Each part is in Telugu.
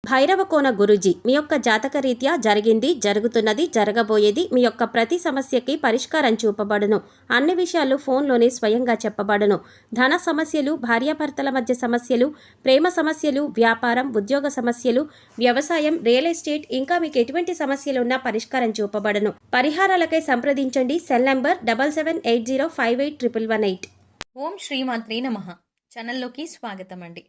భైరవకోన గురూజీ మీ యొక్క జాతక రీత్యా జరిగింది, జరుగుతున్నది, జరగబోయేది మీ యొక్క ప్రతి సమస్యకి పరిష్కారం చూపబడును. అన్ని విషయాలు ఫోన్లోనే స్వయంగా చెప్పబడును. ధన సమస్యలు, భార్యాభర్తల మధ్య సమస్యలు, ప్రేమ సమస్యలు, వ్యాపారం, ఉద్యోగ సమస్యలు, వ్యవసాయం, రియల్ ఎస్టేట్, ఇంకా మీకు ఎటువంటి సమస్యలు ఉన్నా పరిష్కారం చూపబడును. పరిహారాలకై సంప్రదించండి. Cell number 7780581118. ఓం శ్రీమాత్రే నమః. ఛానల్లోకి స్వాగతం అండి.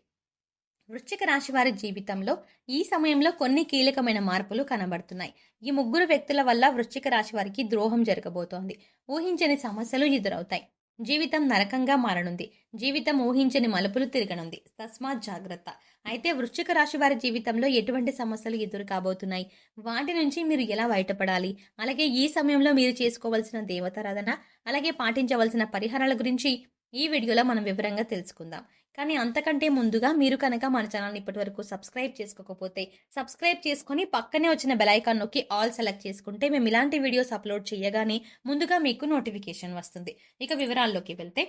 వృశ్చిక రాశి వారి జీవితంలో ఈ సమయంలో కొన్ని కీలకమైన మార్పులు కనబడుతున్నాయి. ఈ ముగ్గురు వ్యక్తుల వల్ల వృశ్చిక రాశి వారికి ద్రోహం జరగబోతోంది. ఊహించని సమస్యలు ఎదురవుతాయి. జీవితం నరకంగా మారనుంది. జీవితం ఊహించని మలుపులు తిరగనుంది. తస్మాత్ జాగ్రత్త. అయితే వృశ్చిక రాశి వారి జీవితంలో ఎటువంటి సమస్యలు ఎదురు కాబోతున్నాయి, వాటి నుంచి మీరు ఎలా బయటపడాలి, అలాగే ఈ సమయంలో మీరు చేసుకోవాల్సిన దేవతారాధన, అలాగే పాటించవలసిన పరిహారాల గురించి ఈ వీడియోలో మనం వివరంగా తెలుసుకుందాం. కానీ అంతకంటే ముందుగా మీరు కనుక మన ఛానల్ని ఇప్పటి వరకు సబ్స్క్రైబ్ చేసుకోకపోతే సబ్స్క్రైబ్ చేసుకుని పక్కనే వచ్చిన బెల్ ఐకాన్ నొక్కి ఆల్ సెలెక్ట్ చేసుకుంటే మేము ఇలాంటి వీడియోస్ అప్లోడ్ చేయగానే ముందుగా మీకు నోటిఫికేషన్ వస్తుంది. ఇక వివరాల్లోకి వెళ్తే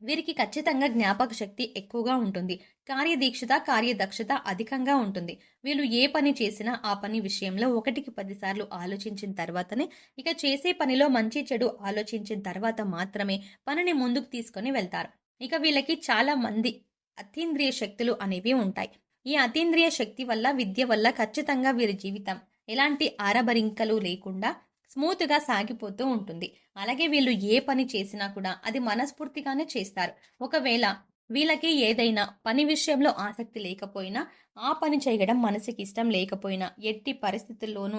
వీరికి ఖచ్చితంగా జ్ఞాపక శక్తి ఎక్కువగా ఉంటుంది. కార్యదీక్షత, కార్యదక్షత అధికంగా ఉంటుంది. వీళ్ళు ఏ పని చేసినా ఆ పని విషయంలో 1కి 10 సార్లు ఆలోచించిన తర్వాతనే, ఇక చేసే పనిలో మంచి చెడు ఆలోచించిన తర్వాత మాత్రమే పనిని ముందుకు తీసుకొని వెళ్తారు. ఇక వీళ్ళకి చాలా మంది అతీంద్రియ శక్తులు అనేవి ఉంటాయి. ఈ అతీంద్రియ శక్తి వల్ల, విద్య వల్ల ఖచ్చితంగా వీరి జీవితం ఎలాంటి ఆరబరింకలు లేకుండా స్మూత్గా సాగిపోతూ ఉంటుంది. అలాగే వీళ్ళు ఏ పని చేసినా కూడా అది మనస్ఫూర్తిగానే చేస్తారు. ఒకవేళ వీళ్ళకి ఏదైనా పని విషయంలో ఆసక్తి లేకపోయినా, ఆ పని చేయడం మనసుకి ఇష్టం లేకపోయినా, ఎట్టి పరిస్థితుల్లోనూ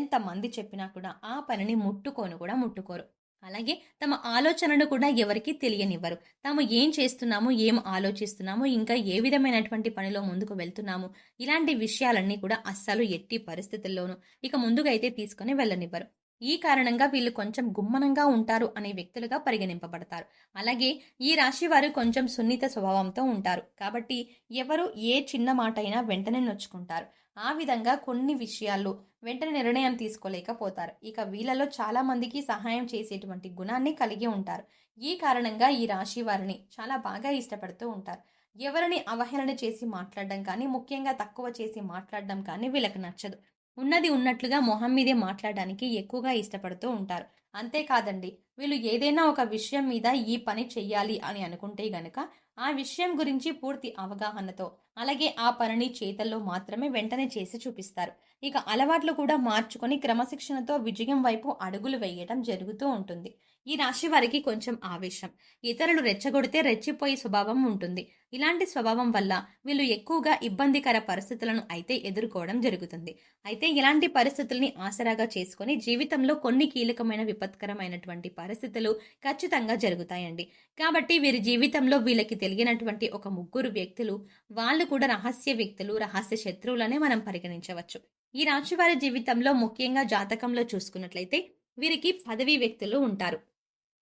ఎంత మంది చెప్పినా కూడా ఆ పనిని ముట్టుకోరు. అలాగే తమ ఆలోచనను కూడా ఎవరికి తెలియనివ్వరు. తాము ఏం చేస్తున్నాము, ఏం ఆలోచిస్తున్నాము, ఇంకా ఏ విధమైనటువంటి పనిలో ముందుకు వెళ్తున్నాము, ఇలాంటి విషయాలన్నీ కూడా అస్సలు ఎట్టి పరిస్థితుల్లోనూ ఇక ముందుగా అయితే తీసుకొని వెళ్ళనివ్వరు. ఈ కారణంగా వీళ్ళు కొంచెం గుమ్మనంగా ఉంటారు అనే వ్యక్తులుగా పరిగణింపబడతారు. అలాగే ఈ రాశి వారు కొంచెం సున్నిత స్వభావంతో ఉంటారు. కాబట్టి ఎవరు ఏ చిన్న మాట అయినా వెంటనే నొచ్చుకుంటారు. ఆ విధంగా కొన్ని విషయాల్లో వెంటనే నిర్ణయం తీసుకోలేకపోతారు. ఇక వీళ్ళలో చాలా మందికి సహాయం చేసేటువంటి గుణాన్ని కలిగి ఉంటారు. ఈ కారణంగా ఈ రాశి వారిని చాలా బాగా ఇష్టపడుతూ ఉంటారు. ఎవరిని అవహేళన చేసి మాట్లాడడం కానీ, ముఖ్యంగా తక్కువ చేసి మాట్లాడడం కానీ వీళ్ళకి నచ్చదు. ఉన్నది ఉన్నట్లుగా మొహం మీదే మాట్లాడడానికి ఎక్కువగా ఇష్టపడుతూ ఉంటారు. అంతేకాదండి, వీళ్ళు ఏదైనా ఒక విషయం మీద ఈ పని చెయ్యాలి అని అనుకుంటే గనక ఆ విషయం గురించి పూర్తి అవగాహనతో, అలాగే ఆ పనిని చేతల్లో మాత్రమే వెంటనే చేసి చూపిస్తారు. ఇక అలవాట్లు కూడా మార్చుకొని క్రమశిక్షణతో విజయం వైపు అడుగులు వేయటం జరుగుతూ ఉంటుంది. ఈ రాశి వారికి కొంచెం ఆవేశం, ఇతరులు రెచ్చగొడితే రెచ్చిపోయే స్వభావం ఉంటుంది. ఇలాంటి స్వభావం వల్ల వీళ్ళు ఎక్కువగా ఇబ్బందికర పరిస్థితులను అయితే ఎదుర్కోవడం జరుగుతుంది. అయితే ఇలాంటి పరిస్థితుల్ని ఆసరాగా చేసుకొని జీవితంలో కొన్ని కీలకమైన విపత్కరమైనటువంటి పరిస్థితులు ఖచ్చితంగా జరుగుతాయండి. కాబట్టి వీరి జీవితంలో వీళ్ళకి తెలియనటువంటి ఒక ముగ్గురు వ్యక్తులు, వాళ్ళు కూడా రహస్య వ్యక్తులు, రహస్య శత్రువులనే మనం పరిగణించవచ్చు. ఈ రాశి వారి జీవితంలో ముఖ్యంగా జాతకంలో చూసుకున్నట్లయితే వీరికి పదవీ వ్యక్తులు ఉంటారు.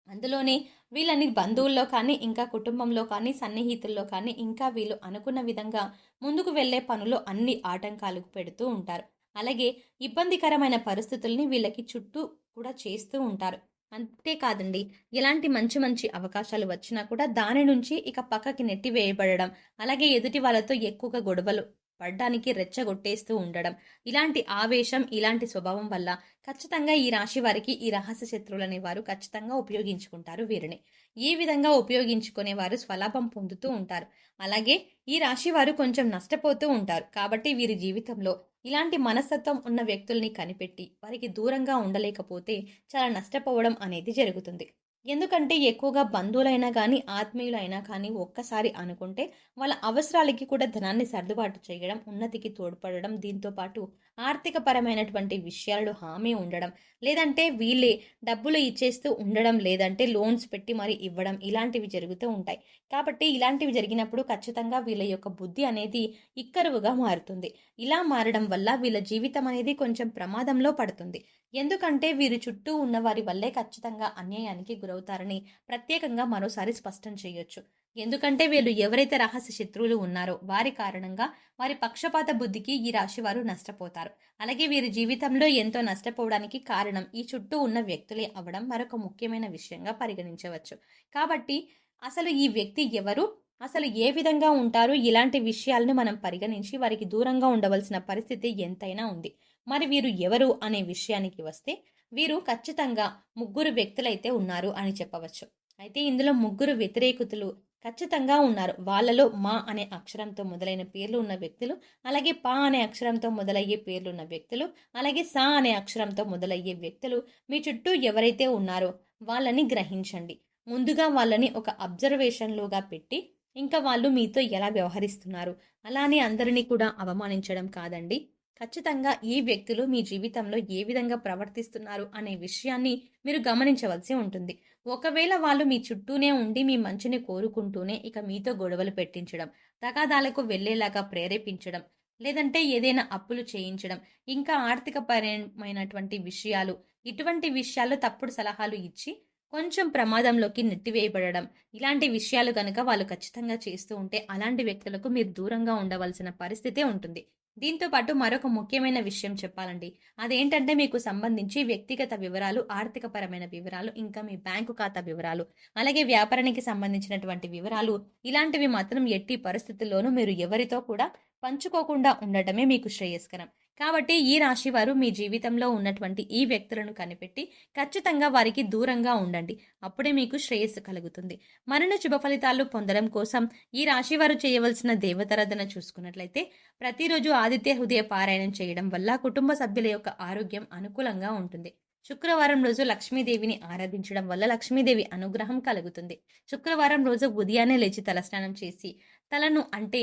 అందులోనే వీళ్ళని బంధువుల్లో కానీ, ఇంకా కుటుంబంలో కానీ, సన్నిహితుల్లో కానీ, ఇంకా వీళ్ళు అనుకున్న విధంగా ముందుకు వెళ్లే పనులు అన్ని ఆటంకాలకు పెడుతూ ఉంటారు. అలాగే ఇబ్బందికరమైన పరిస్థితుల్ని వీళ్ళకి చుట్టూ కూడా చేస్తూ ఉంటారు. అంతేకాదండి, ఎలాంటి మంచి మంచి అవకాశాలు వచ్చినా కూడా దాని నుంచి ఇక పక్కకి నెట్టివేయబడడం, అలాగే ఎదుటి వాళ్ళతో ఎక్కువగా గొడవలు పడ్డానికి రెచ్చగొట్టేస్తూ ఉండడం, ఇలాంటి ఆవేశం, ఇలాంటి స్వభావం వల్ల ఖచ్చితంగా ఈ రాశి వారికి ఈ రహస్య శత్రువులనే వారు ఖచ్చితంగా ఉపయోగించుకుంటారు వీరిని. ఈ విధంగా ఉపయోగించుకునే వారు స్వలాభం పొందుతూ ఉంటారు. అలాగే ఈ రాశి వారు కొంచెం నష్టపోతూ ఉంటారు. కాబట్టి వీరి జీవితంలో ఇలాంటి మనస్తత్వం ఉన్న వ్యక్తుల్ని కనిపెట్టి వారికి దూరంగా ఉండలేకపోతే చాలా నష్టపోవడం అనేది జరుగుతుంది. ఎందుకంటే ఎక్కువగా బంధువులైనా కానీ, ఆత్మీయులైనా కానీ ఒక్కసారి అనుకుంటే వాళ్ళ అవసరాలకి కూడా ధనాన్ని సర్దుబాటు చేయడం, ఉన్నతికి తోడ్పడడం, దీంతో పాటు ఆర్థిక పరమైనటువంటి విషయాలలో హామీ ఉండడం, లేదంటే వీళ్ళే డబ్బులు ఇచ్చేస్తూ ఉండడం, లేదంటే లోన్స్ పెట్టి మరి ఇవ్వడం, ఇలాంటివి జరుగుతూ ఉంటాయి. కాబట్టి ఇలాంటివి జరిగినప్పుడు ఖచ్చితంగా వీళ్ళ యొక్క బుద్ధి అనేది ఇక్కరువుగా మారుతుంది. ఇలా మారడం వల్ల వీళ్ళ జీవితం అనేది కొంచెం ప్రమాదంలో పడుతుంది. ఎందుకంటే వీరి చుట్టూ ఉన్న వారి వల్లే ఖచ్చితంగా అన్యాయానికి గురవుతారని ప్రత్యేకంగా మరోసారి స్పష్టం చేయొచ్చు. ఎందుకంటే వీళ్ళు ఎవరైతే రహస్య శత్రువులు ఉన్నారో వారి కారణంగా, వారి పక్షపాత బుద్ధికి ఈ రాశి వారు నష్టపోతారు. అలాగే వీరి జీవితంలో ఎంతో నష్టపోవడానికి కారణం ఈ చుట్టూ ఉన్న వ్యక్తులే అవ్వడం మరొక ముఖ్యమైన విషయంగా పరిగణించవచ్చు. కాబట్టి అసలు ఈ వ్యక్తి ఎవరు, అసలు ఏ విధంగా ఉంటారు? ఇలాంటి విషయాలను మనం పరిగణించి వారికి దూరంగా ఉండవలసిన పరిస్థితి ఎంతైనా ఉంది. మరి వీరు ఎవరు అనే విషయానికి వస్తే, వీరు ఖచ్చితంగా ముగ్గురు వ్యక్తులైతే ఉన్నారు అని చెప్పవచ్చు. అయితే ఇందులో ముగ్గురు వ్యతిరేకతులు ఖచ్చితంగా ఉన్నారు. వాళ్ళలో మా అనే అక్షరంతో మొదలైన పేర్లు ఉన్న వ్యక్తులు, అలాగే పా అనే అక్షరంతో మొదలయ్యే పేర్లున్న వ్యక్తులు, అలాగే సా అనే అక్షరంతో మొదలయ్యే వ్యక్తులు మీ చుట్టూ ఎవరైతే ఉన్నారో వాళ్ళని గ్రహించండి. ముందుగా వాళ్ళని ఒక అబ్జర్వేషన్‌లోగా పెట్టి, ఇంకా వాళ్ళు మీతో ఎలా వ్యవహరిస్తున్నారు, అలానే అందరినీ కూడా అవమానించడం కాదండి. ఖచ్చితంగా ఈ వ్యక్తులు మీ జీవితంలో ఏ విధంగా ప్రవర్తిస్తున్నారు అనే విషయాన్ని మీరు గమనించవలసి ఉంటుంది. ఒకవేళ వాళ్ళు మీ చుట్టూనే ఉండి మీ మంచిని కోరుకుంటూనే ఇక మీతో గొడవలు పెట్టించడం, తగాదాలకు వెళ్ళేలాగా ప్రేరేపించడం, లేదంటే ఏదైనా అప్పులు చేయించడం, ఇంకా ఆర్థిక పరమైనటువంటి విషయాలు, ఇటువంటి విషయాల్లో తప్పుడు సలహాలు ఇచ్చి కొంచెం ప్రమాదంలోకి నెట్టివేయబడడం, ఇలాంటి విషయాలు గనక వాళ్ళు ఖచ్చితంగా చేస్తూ ఉంటే అలాంటి వ్యక్తులకు మీరు దూరంగా ఉండవలసిన పరిస్థితే ఉంటుంది. దీంతో పాటు మరొక ముఖ్యమైన విషయం చెప్పాలండి. అదేంటంటే మీకు సంబంధించి వ్యక్తిగత వివరాలు, ఆర్థికపరమైన వివరాలు, ఇంకా మీ బ్యాంకు ఖాతా వివరాలు, అలాగే వ్యాపారానికి సంబంధించినటువంటి వివరాలు, ఇలాంటివి మాత్రం ఎట్టి పరిస్థితుల్లోనూ మీరు ఎవరితో కూడా పంచుకోకుండా ఉండటమే మీకు శ్రేయస్కరం. కాబట్టి ఈ రాశి వారు మీ జీవితంలో ఉన్నటువంటి ఈ వ్యక్తులను కనిపెట్టి ఖచ్చితంగా వారికి దూరంగా ఉండండి. అప్పుడే మీకు శ్రేయస్సు కలుగుతుంది. మరిన్ని శుభ ఫలితాలు పొందడం కోసం ఈ రాశి వారు చేయవలసిన దేవతారాధన చూసుకున్నట్లయితే ప్రతిరోజు ఆదిత్య హృదయ పారాయణం చేయడం వల్ల కుటుంబ సభ్యుల యొక్క ఆరోగ్యం అనుకూలంగా ఉంటుంది. శుక్రవారం రోజు లక్ష్మీదేవిని ఆరాధించడం వల్ల లక్ష్మీదేవి అనుగ్రహం కలుగుతుంది. శుక్రవారం రోజు ఉదయాన్నే లేచి తలస్నానం చేసి తలను అంటే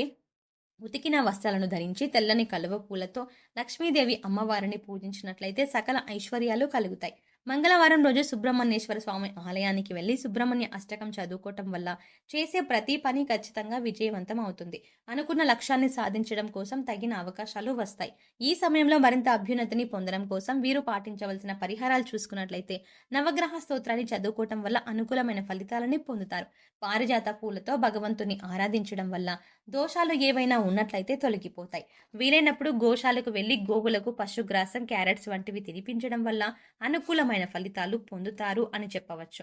ఉతికిన వస్త్రాలను ధరించి తెల్లని కలువ పూలతో లక్ష్మీదేవి అమ్మవారిని పూజించినట్లయితే సకల ఐశ్వర్యాలు కలుగుతాయి. మంగళవారం రోజు సుబ్రహ్మణ్యేశ్వర స్వామి ఆలయానికి వెళ్లి సుబ్రహ్మణ్య అష్టకం చదువుకోవటం వల్ల చేసే ప్రతి పని ఖచ్చితంగా విజయవంతం అవుతుంది. అనుకున్న లక్ష్యాన్ని సాధించడం కోసం తగిన అవకాశాలు వస్తాయి. ఈ సమయంలో మరింత అభ్యున్నతిని పొందడం కోసం వీరు పాటించవలసిన పరిహారాలు చూసుకున్నట్లయితే నవగ్రహ స్తోత్రాన్ని చదువుకోవటం వల్ల అనుకూలమైన ఫలితాలని పొందుతారు. పారిజాత పూలతో భగవంతుని ఆరాధించడం వల్ల దోషాలు ఏవైనా ఉన్నట్లయితే తొలగిపోతాయి. వీలైనప్పుడు గోశాలకు వెళ్లి గోవులకు పశుగ్రాసం, క్యారెట్స్ వంటివి తినిపించడం వల్ల అనుకూలమైన ఫలితాలు పొందుతారు అని చెప్పవచ్చు.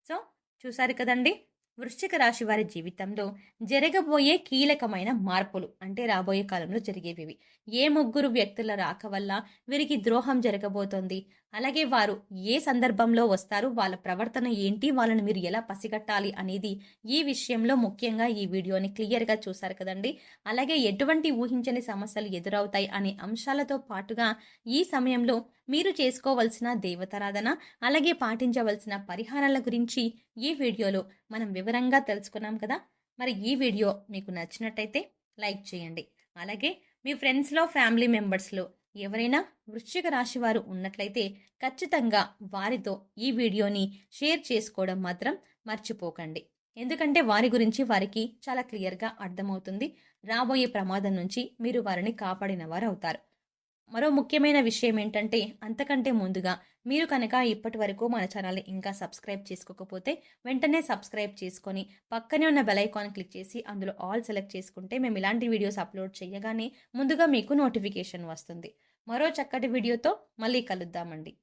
సో చూసారు కదండి, వృశ్చిక రాశి వారి జీవితంలో జరగబోయే కీలకమైన మార్పులు అంటే రాబోయే కాలంలో జరిగేవి. ఏ ముగ్గురు వ్యక్తుల రాక వల్ల వీరికి ద్రోహం జరగబోతోంది, అలాగే వారు ఏ సందర్భంలో వస్తారు, వాళ్ళ ప్రవర్తన ఏంటి, వాళ్ళని మీరు ఎలా పసిగట్టాలి అనేది ఈ విషయంలో ముఖ్యంగా ఈ వీడియోని క్లియర్గా చూసారు కదండి. అలాగే ఎటువంటి ఊహించని సమస్యలు ఎదురవుతాయి అనే అంశాలతో పాటుగా ఈ సమయంలో మీరు చేసుకోవలసిన దేవతారాధన, అలాగే పాటించవలసిన పరిహారాల గురించి ఈ వీడియోలో మనం వివరంగా తెలుసుకున్నాం కదా. మరి ఈ వీడియో మీకు నచ్చినట్టయితే లైక్ చేయండి. అలాగే మీ ఫ్రెండ్స్లో, ఫ్యామిలీ మెంబర్స్లో ఎవరైనా వృశ్చిక రాశి వారు ఉన్నట్లయితే ఖచ్చితంగా వారితో ఈ వీడియోని షేర్ చేసుకోవడం మాత్రం మర్చిపోకండి. ఎందుకంటే వారి గురించి వారికి చాలా క్లియర్గా అర్థమవుతుంది. రాబోయే ప్రమాదం నుంచి మీరు వారిని కాపాడిన వారు అవుతారు. మరో ముఖ్యమైన విషయం ఏంటంటే, అంతకంటే ముందుగా మీరు కనుక ఇప్పటి వరకు మన ఛానల్ని ఇంకా సబ్స్క్రైబ్ చేసుకోకపోతే వెంటనే సబ్స్క్రైబ్ చేసుకొని పక్కనే ఉన్న బెల్ ఐకాన్ క్లిక్ చేసి అందులో ఆల్ సెలెక్ట్ చేసుకుంటే మేము ఇలాంటి వీడియోస్ అప్లోడ్ చేయగానే ముందుగా మీకు నోటిఫికేషన్ వస్తుంది. మరో చక్కటి వీడియోతో మళ్ళీ కలుద్దామండి.